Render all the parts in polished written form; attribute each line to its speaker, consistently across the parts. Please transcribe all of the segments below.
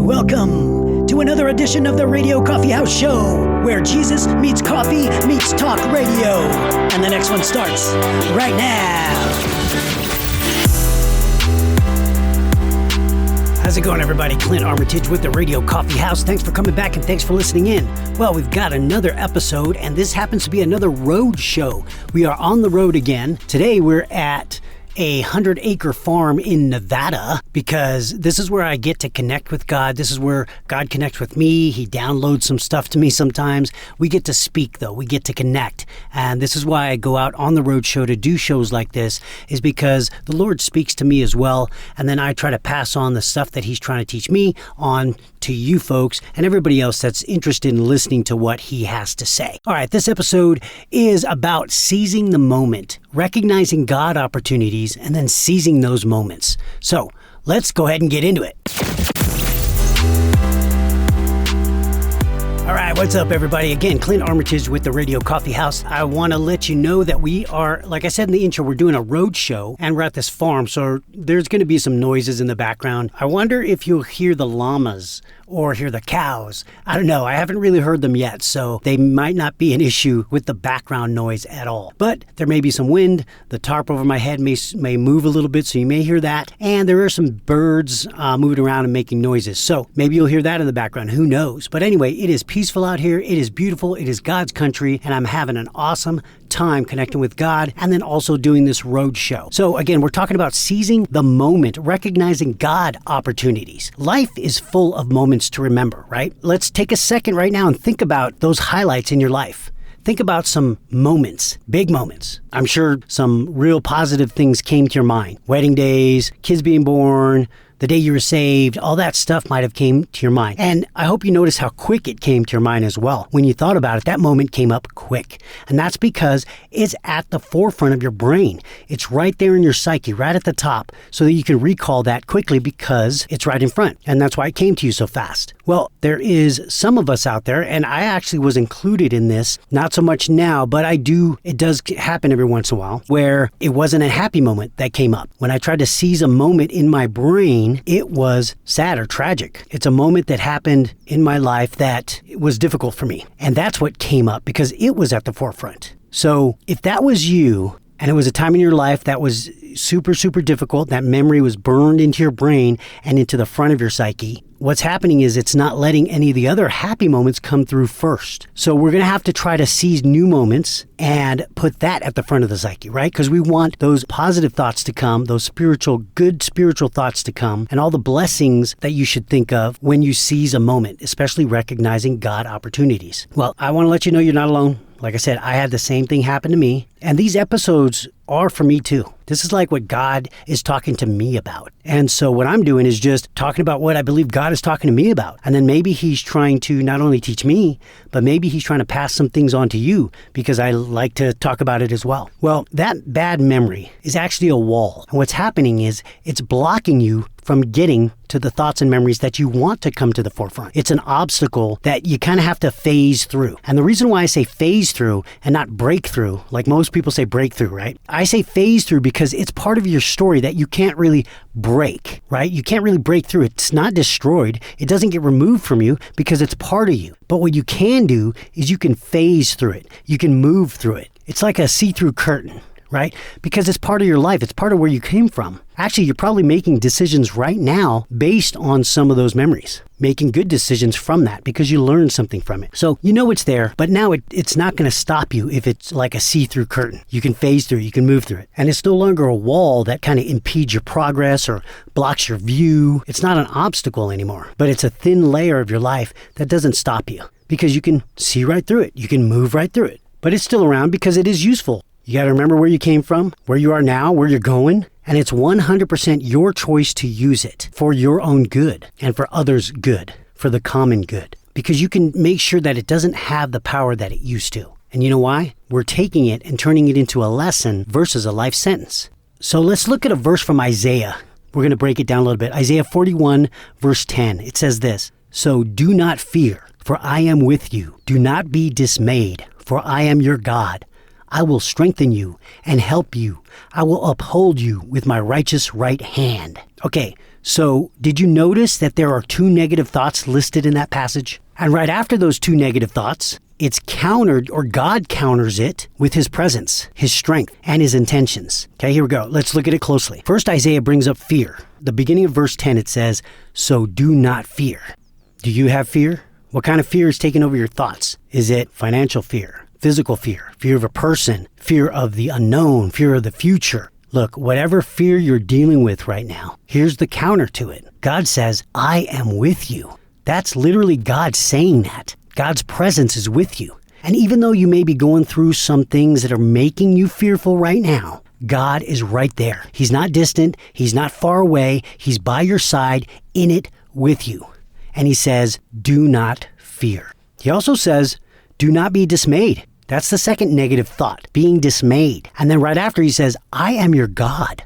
Speaker 1: Welcome to another edition of the Radio Coffee House Show, where Jesus meets coffee meets talk radio. And the next one starts right now. How's it going, everybody? Clint Armitage with the Radio Coffee House. Thanks for coming back and thanks for listening in. Well, we've got another episode, and this happens to be another road show. We are on the road again. Today, we're at a 100-acre farm in Nevada, because this is where I get to connect with God. This is where God connects with me. He downloads some stuff to me sometimes. We get to speak, though. We get to connect. And this is why I go out on the road show to do shows like this, is because the Lord speaks to me as well. And then I try to pass on the stuff that He's trying to teach me on to you folks and everybody else that's interested in listening to what He has to say. All right, this episode is about seizing the moment, recognizing God opportunities, and then seizing those moments. So let's go ahead and get into it. All right, what's up, everybody? Again, Clint Armitage with the Radio Coffee House. I want to let you know that we are, like I said in the intro, we're doing a road show, and we're at this farm, so there's going to be some noises in the background. I wonder if you'll hear the llamas or hear the cows. I don't know. I haven't really heard them yet, so they might not be an issue with the background noise at all. But there may be some wind. The tarp over my head may move a little bit, so you may hear that. And there are some birds moving around and making noises. So maybe you'll hear that in the background. Who knows? But anyway, it is peaceful out here. It is beautiful. It is God's country, and I'm having an awesome time connecting with God and then also doing this road show. So again, we're talking about seizing the moment, recognizing God opportunities. Life is full of moments to remember, right? Let's take a second right now and think about those highlights in your life. Think about some moments, big moments. I'm sure some real positive things came to your mind. Wedding days, kids being born, the day you were saved, all that stuff might have came to your mind. And I hope you notice how quick it came to your mind as well. When you thought about it, that moment came up quick. And that's because it's at the forefront of your brain. It's right there in your psyche, right at the top, so that you can recall that quickly because it's right in front. And that's why it came to you so fast. Well, there is some of us out there, and I actually was included in this, not so much now, but it does happen every once in a while, where it wasn't a happy moment that came up. When I tried to seize a moment in my brain, it was sad or tragic. It's a moment that happened in my life that was difficult for me. And that's what came up because it was at the forefront. So if that was you, and it was a time in your life that was super, super difficult, that memory was burned into your brain and into the front of your psyche, what's happening is it's not letting any of the other happy moments come through first. So we're going to have to try to seize new moments and put that at the front of the psyche, right? Because we want those positive thoughts to come, those good spiritual thoughts to come, and all the blessings that you should think of when you seize a moment, especially recognizing God opportunities. Well, I want to let you know you're not alone. Like I said, I had the same thing happen to me. And these episodes are for me too. This is like what God is talking to me about. And so what I'm doing is just talking about what I believe God is talking to me about. And then maybe He's trying to not only teach me, but maybe He's trying to pass some things on to you because I like to talk about it as well. Well, that bad memory is actually a wall. And what's happening is it's blocking you from getting to the thoughts and memories that you want to come to the forefront. It's an obstacle that you kind of have to phase through. And the reason why I say phase through and not break through, like most people say breakthrough, right? I say phase through because it's part of your story that you can't really break, right? You can't really break through. It's not destroyed. It doesn't get removed from you because it's part of you. But what you can do is you can phase through it. You can move through it. It's like a see-through curtain, right? Because it's part of your life. It's part of where you came from. Actually, you're probably making decisions right now based on some of those memories, making good decisions from that because you learned something from it. So you know it's there, but now it's not going to stop you if it's like a see-through curtain. You can phase through it, you can move through it. And it's no longer a wall that kind of impedes your progress or blocks your view. It's not an obstacle anymore, but it's a thin layer of your life that doesn't stop you because you can see right through it. You can move right through it, but it's still around because it is useful. You got to remember where you came from, where you are now, where you're going, and it's 100% your choice to use it for your own good and for others' good, for the common good, because you can make sure that it doesn't have the power that it used to. And you know why? We're taking it and turning it into a lesson versus a life sentence. So let's look at a verse from Isaiah. We're going to break it down a little bit. Isaiah 41, verse 10. It says this, "So do not fear, for I am with you. Do not be dismayed, for I am your God. I will strengthen you and help you. I will uphold you with my righteous right hand." Okay, So did you notice that there are 2 negative thoughts listed in that passage? And right after those 2 negative thoughts, it's countered, or God counters it with his presence, his strength, and his intentions. Okay, here we go. Let's look at it closely. First, Isaiah brings up fear. The beginning of verse 10, it says, "So do not fear." Do you have fear? What kind of fear is taking over your thoughts? Is it financial fear, physical fear, fear of a person, fear of the unknown, fear of the future? Look, whatever fear you're dealing with right now, here's the counter to it. God says, "I am with you." That's literally God saying that. God's presence is with you. And even though you may be going through some things that are making you fearful right now, God is right there. He's not distant. He's not far away. He's by your side, in it with you. And he says, do not fear. He also says, do not be dismayed. That's the second negative thought, being dismayed. And then right after he says, I am your God.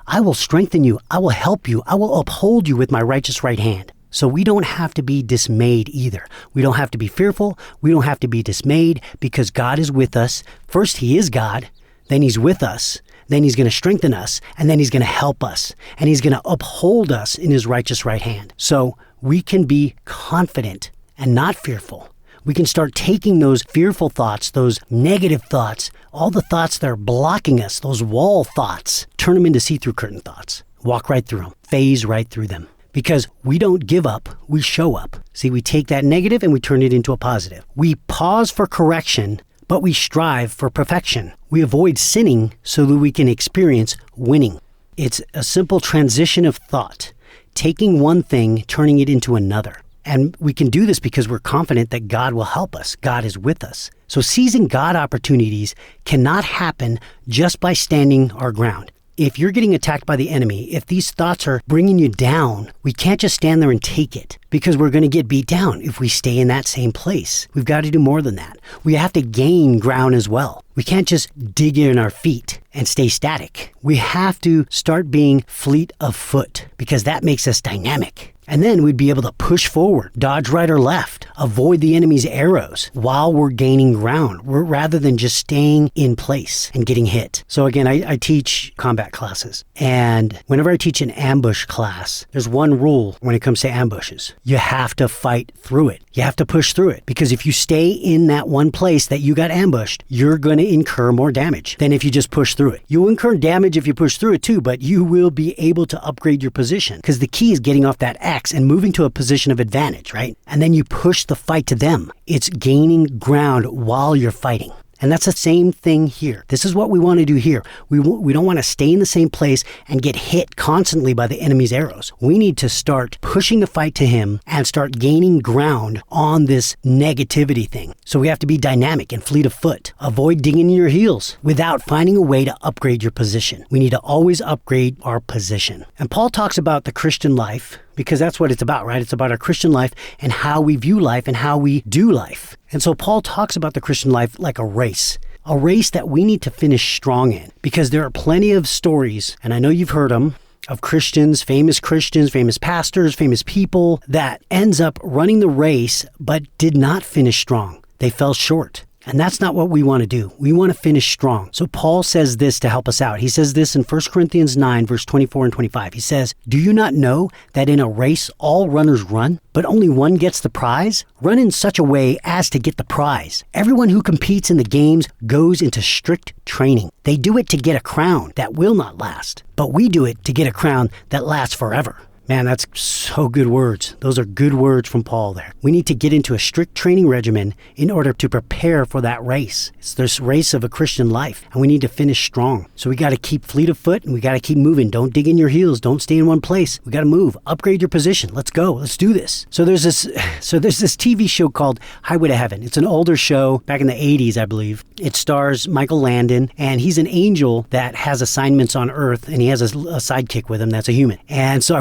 Speaker 1: I will strengthen you. I will help you. I will uphold you with my righteous right hand. So we don't have to be dismayed either. We don't have to be fearful. We don't have to be dismayed because God is with us. First, he is God. Then he's with us. Then he's going to strengthen us. And then he's going to help us. And he's going to uphold us in his righteous right hand. So we can be confident and not fearful. We can start taking those fearful thoughts, those negative thoughts, all the thoughts that are blocking us, those wall thoughts, turn them into see-through curtain thoughts. Walk right through them. Phase right through them. Because we don't give up, we show up. See, we take that negative and we turn it into a positive. We pause for correction, but we strive for perfection. We avoid sinning so that we can experience winning. It's a simple transition of thought, taking one thing, turning it into another. And we can do this because we're confident that God will help us. God is with us. So seizing God opportunities cannot happen just by standing our ground. If you're getting attacked by the enemy, if these thoughts are bringing you down, we can't just stand there and take it because we're going to get beat down if we stay in that same place. We've got to do more than that. We have to gain ground as well. We can't just dig in our feet and stay static. We have to start being fleet of foot because that makes us dynamic. And then we'd be able to push forward, dodge right or left, avoid the enemy's arrows while we're gaining ground, rather than just staying in place and getting hit. So again, I teach combat classes. And whenever I teach an ambush class, there's one rule when it comes to ambushes. You have to fight through it. You have to push through it. Because if you stay in that one place that you got ambushed, you're going to incur more damage than if you just push through it. You'll incur damage if you push through it too, but you will be able to upgrade your position. Because the key is getting off that X and moving to a position of advantage, right? And then you push the fight to them. It's gaining ground while you're fighting. And that's the same thing here. This is what we want to do here. We don't want to stay in the same place and get hit constantly by the enemy's arrows. We need to start pushing the fight to him and start gaining ground on this negativity thing. So we have to be dynamic and fleet of foot. Avoid digging in your heels without finding a way to upgrade your position. We need to always upgrade our position. And Paul talks about the Christian life because that's what it's about, right? It's about our Christian life and how we view life and how we do life. And so Paul talks about the Christian life like a race that we need to finish strong in, because there are plenty of stories, and I know you've heard them, of Christians, famous pastors, famous people that ends up running the race but did not finish strong. They fell short. And that's not what we want to do. We want to finish strong. So Paul says this to help us out. He says this in 1 Corinthians 9, verse 24 and 25. He says, do you not know that in a race all runners run, but only one gets the prize? Run in such a way as to get the prize. Everyone who competes in the games goes into strict training. They do it to get a crown that will not last, but we do it to get a crown that lasts forever. Man, that's so good words. Those are good words from Paul there. We need to get into a strict training regimen in order to prepare for that race. It's this race of a Christian life, and we need to finish strong. So we got to keep fleet of foot, and we got to keep moving. Don't dig in your heels. Don't stay in one place. We got to move. Upgrade your position. Let's go. Let's do this. So there's this TV show called Highway to Heaven. It's an older show back in the 80s, I believe. It stars Michael Landon, and he's an angel that has assignments on Earth, and he has a sidekick with him that's a human. And so I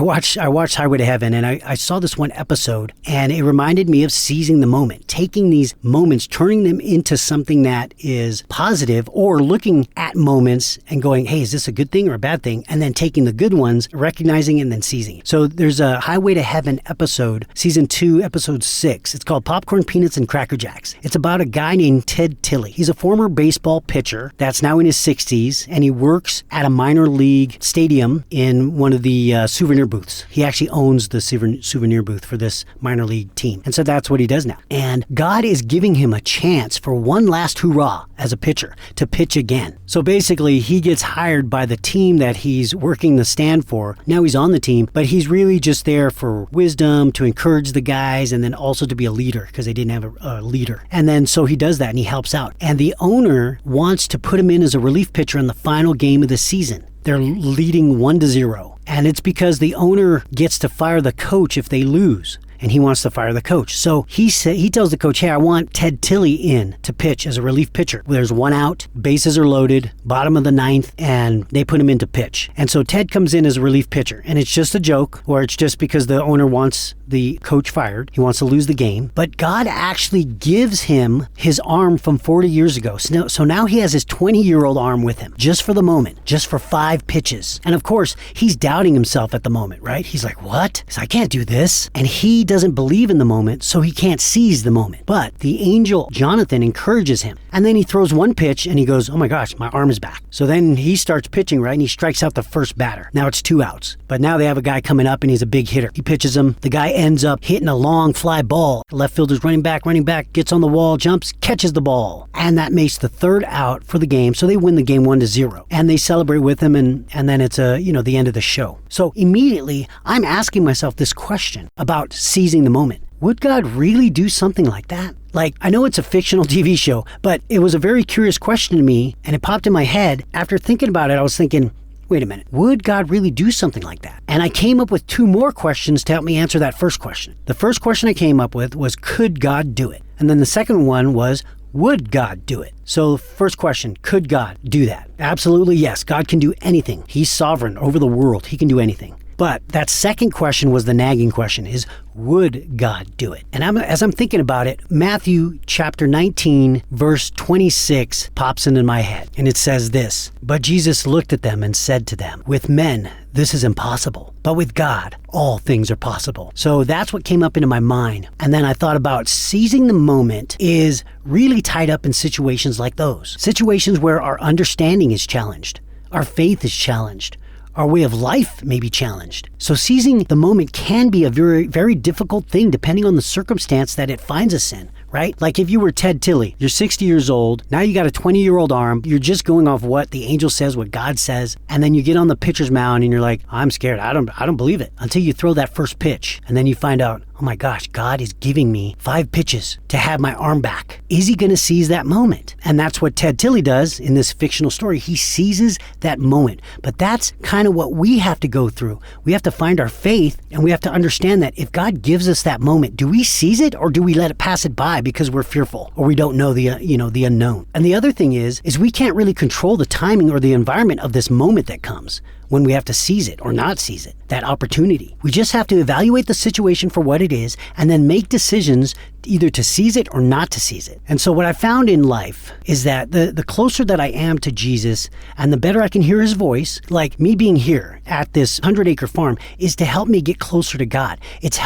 Speaker 1: watched Highway to Heaven, and I saw this one episode, and it reminded me of seizing the moment, taking these moments, turning them into something that is positive, or looking at moments and going, hey, is this a good thing or a bad thing? And then taking the good ones, recognizing and then seizing. So there's a Highway to Heaven episode, season 2, episode 6. It's called Popcorn, Peanuts, and Cracker Jacks. It's about a guy named Ted Tilley. He's a former baseball pitcher that's now in his 60s, and he works at a minor league stadium in one of the souvenir booths. He actually owns the souvenir booth for this minor league team. And so that's what he does now. And God is giving him a chance for one last hurrah as a pitcher to pitch again. So basically, he gets hired by the team that he's working the stand for. Now he's on the team, but he's really just there for wisdom, to encourage the guys, and then also to be a leader because they didn't have a leader. And then so he does that and he helps out. And the owner wants to put him in as a relief pitcher in the final game of the season. They're leading 1-0. And it's because the owner gets to fire the coach if they lose. And he wants to fire the coach. So he tells the coach, hey, I want Ted Tilley in to pitch as a relief pitcher. There's one out, bases are loaded, bottom of the ninth, and they put him in to pitch. And so Ted comes in as a relief pitcher. And it's just a joke, or it's just because the owner wants the coach fired. He wants to lose the game. But God actually gives him his arm from 40 years ago. So now he has his 20-year-old arm with him, just for the moment, just for 5 pitches. And of course, he's doubting himself at the moment, right? He's like, what? I can't do this. And he doesn't believe in the moment, so he can't seize the moment. But the angel Jonathan encourages him. And then he throws one pitch and he goes, oh my gosh, my arm is back. So then he starts pitching, right? And he strikes out the first batter. Now it's 2 outs. But now they have a guy coming up and he's a big hitter. He pitches him. The guy ends up hitting a long fly ball. The left fielder's running back, gets on the wall, jumps, catches the ball. And that makes the 3rd out for the game. So they win the game 1-0. And they celebrate with him, and then it's the end of the show. So immediately I'm asking myself this question about seizing the moment. Would God really do something like that? Like, I know it's a fictional TV show, but it was a very curious question to me, and it popped in my head. After thinking about it, I was thinking, wait a minute, would God really do something like that? And I came up with 2 more questions to help me answer that first question. The first question I came up with was, could God do it? And then the second one was, would God do it? So first question, could God do that? Absolutely yes. God can do anything. He's sovereign over the world. He can do anything. But that second question was the nagging question, is would God do it? And as I'm thinking about it, Matthew chapter 19, verse 26 pops into my head. And it says this, but Jesus looked at them and said to them, with men, this is impossible. But with God, all things are possible. So that's what came up into my mind. And then I thought about seizing the moment is really tied up in situations like those. Situations where our understanding is challenged. Our faith is challenged. Our way of life may be challenged. So seizing the moment can be a very, very difficult thing depending on the circumstance that it finds us in, right? Like if you were Ted Tilley, you're 60 years old, now you got a 20-year-old arm, you're just going off what the angel says, what God says, and then you get on the pitcher's mound and you're like, I'm scared, I don't believe it, until you throw that first pitch. And then you find out, oh my gosh, God is giving me 5 pitches to have my arm back. Is he going to seize that moment? And that's what Ted Tilley does in this fictional story. He seizes that moment. But that's kind of what we have to go through. We have to find our faith, and we have to understand that if God gives us that moment, do we seize it or do we let it pass it by because we're fearful or we don't know the unknown? And the other thing is we can't really control the timing or the environment of this moment that comes when we have to seize it or not seize it, that opportunity. We just have to evaluate the situation for what it is and then make decisions either to seize it or not to seize it. And so what I found in life is that the closer that I am to Jesus and the better I can hear his voice, like me being here at this 100-acre farm, is to help me get closer to God. It's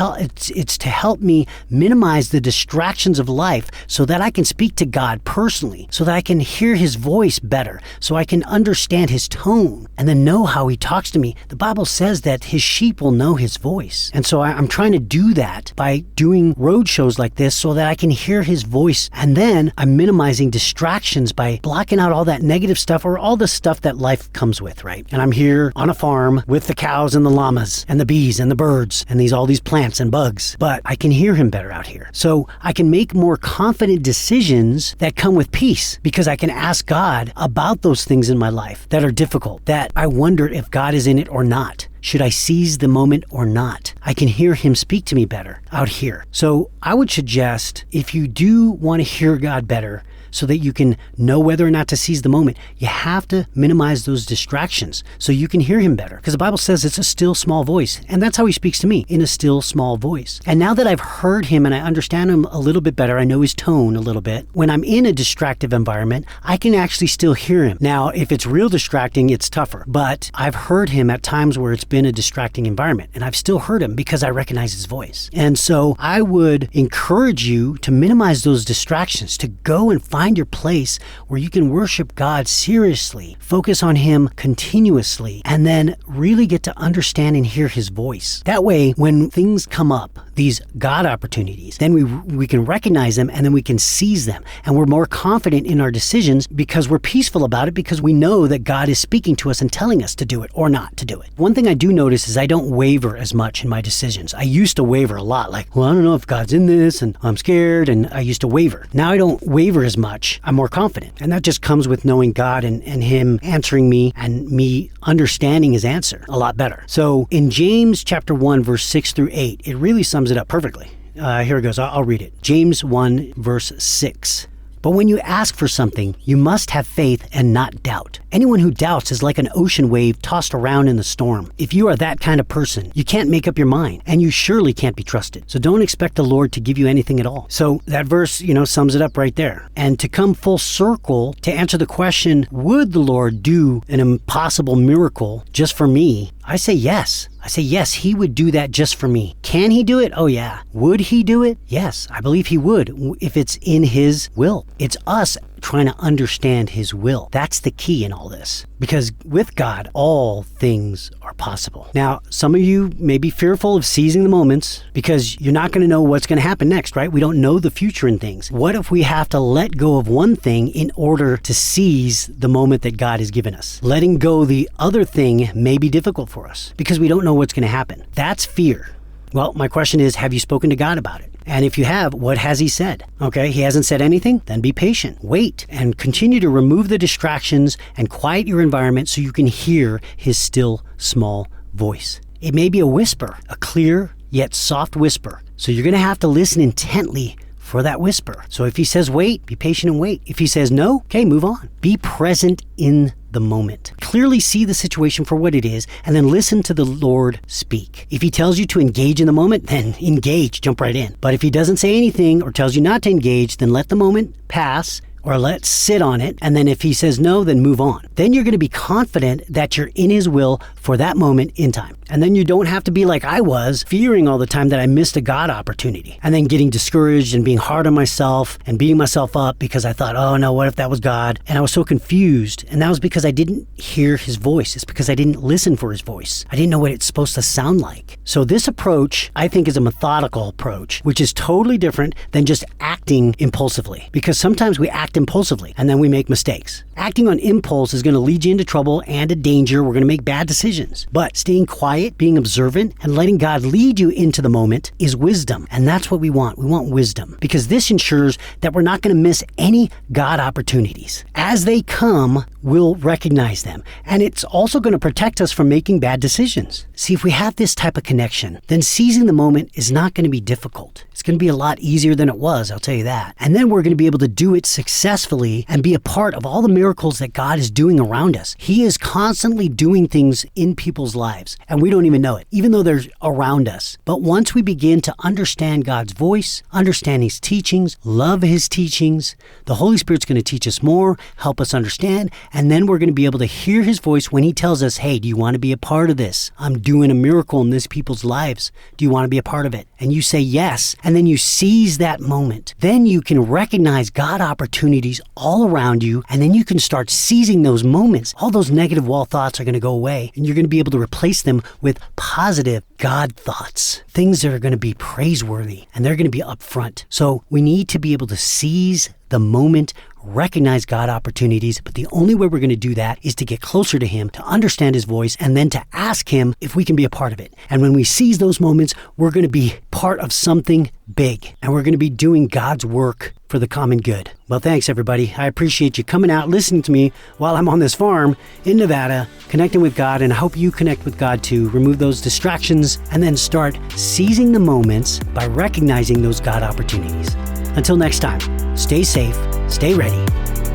Speaker 1: to help me minimize the distractions of life so that I can speak to God personally, so that I can hear his voice better, so I can understand his tone and then know how he talks to me. The Bible says that his sheep will know his voice. And so I'm trying to do that by doing road shows like this so that I can hear his voice. And then I'm minimizing distractions by blocking out all that negative stuff or all the stuff that life comes with, right? And I'm here on a farm with the cows and the llamas and the bees and the birds and all these plants and bugs. But I can hear him better out here. So I can make more confident decisions that come with peace because I can ask God about those things in my life that are difficult, that I wonder if God is in it or not. Should I seize the moment or not? I can hear him speak to me better out here. So I would suggest if you do want to hear God better so that you can know whether or not to seize the moment, you have to minimize those distractions so you can hear him better. Because the Bible says it's a still small voice. And that's how he speaks to me, in a still small voice. And now that I've heard him and I understand him a little bit better, I know his tone a little bit, when I'm in a distractive environment, I can actually still hear him. Now, if it's real distracting, it's tougher. But I've heard him at times where it's been a distracting environment. And I've still heard him because I recognize his voice. And so I would encourage you to minimize those distractions, to go and find find your place where you can worship God seriously, focus on Him continuously, and then really get to understand and hear His voice. That way, when things come up, these God opportunities, then we can recognize them and then we can seize them. And we're more confident in our decisions because we're peaceful about it, because we know that God is speaking to us and telling us to do it or not to do it. One thing I do notice is I don't waver as much in my decisions. I used to waver a lot, like, well, I don't know if God's in this and I'm scared, and I used to waver. Now I don't waver as much. I'm more confident. And that just comes with knowing God and Him answering me and me understanding His answer a lot better. So in James chapter 1, verse 6 through 8, it really sums it up perfectly. Here it goes. I'll read it. James 1, verse 6. But when you ask for something, you must have faith and not doubt. Anyone who doubts is like an ocean wave tossed around in the storm. If you are that kind of person, you can't make up your mind, and you surely can't be trusted. So don't expect the Lord to give you anything at all. So that verse, sums it up right there. And to come full circle, to answer the question, would the Lord do an impossible miracle just for me? I say yes. I say yes, He would do that just for me. Can He do it? Oh yeah. Would He do it? Yes, I believe He would, if it's in His will. It's us trying to understand His will. That's the key in all this. Because with God, all things are possible. Now, some of you may be fearful of seizing the moments because you're not going to know what's going to happen next, right? We don't know the future in things. What if we have to let go of one thing in order to seize the moment that God has given us? Letting go the other thing may be difficult for us because we don't know what's going to happen. That's fear. Well, my question is, have you spoken to God about it? And if you have, what has He said? Okay, He hasn't said anything? Then be patient. Wait and continue to remove the distractions and quiet your environment so you can hear His still, small voice. It may be a whisper, a clear yet soft whisper. So you're going to have to listen intently for that whisper. So if He says wait, be patient and wait. If He says no, okay, move on. Be present in the moment. Clearly see the situation for what it is, and then listen to the Lord speak. If He tells you to engage in the moment, then engage, jump right in. But if He doesn't say anything or tells you not to engage, then let the moment pass, or let's sit on it, and then if He says no, then move on. Then you're going to be confident that you're in His will for that moment in time. And then you don't have to be like I was, fearing all the time that I missed a God opportunity, and then getting discouraged and being hard on myself and beating myself up because I thought, oh no, what if that was God? And I was so confused, and that was because I didn't hear His voice. It's because I didn't listen for His voice. I didn't know what it's supposed to sound like. So this approach, I think, is a methodical approach, which is totally different than just acting impulsively, because sometimes we act impulsively and then we make mistakes. Acting on impulse is going to lead you into trouble and to danger. We're going to make bad decisions. But staying quiet, being observant, and letting God lead you into the moment is wisdom. And that's what we want. We want wisdom, because this ensures that we're not going to miss any God opportunities. As they come, we'll recognize them. And it's also going to protect us from making bad decisions. See, if we have this type of connection, then seizing the moment is not going to be difficult. It's going to be a lot easier than it was, I'll tell you that. And then we're going to be able to do it successfully and be a part of all the miracles that God is doing around us. He is constantly doing things in people's lives, and we don't even know it, even though they're around us. But once we begin to understand God's voice, understand His teachings, love His teachings, the Holy Spirit's going to teach us more, help us understand, and then we're going to be able to hear His voice when He tells us, hey, do you want to be a part of this? I'm doing a miracle in this people's lives. Do you want to be a part of it? And you say yes, and then you seize that moment. Then you can recognize God opportunities all around you, and then you can start seizing those moments. All those negative wall thoughts are going to go away, and you're going to be able to replace them with positive God thoughts, things that are going to be praiseworthy, and they're going to be up front. So we need to be able to seize the moment, recognize God opportunities, but the only way we're going to do that is to get closer to Him, to understand His voice, and then to ask Him if we can be a part of it. And when we seize those moments, we're going to be part of something big, and we're going to be doing God's work for the common good. Well, thanks everybody. I appreciate you coming out, listening to me while I'm on this farm in Nevada, connecting with God, and I hope you connect with God too. Remove those distractions and then start seizing the moments by recognizing those God opportunities. Until next time, stay safe, stay ready,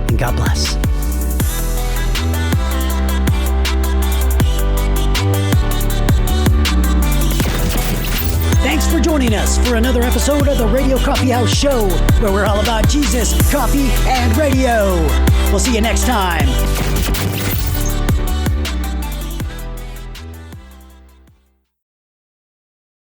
Speaker 1: and God bless. Thanks for joining us for another episode of the Radio Coffee House Show, where we're all about Jesus, coffee, and radio. We'll see you next time.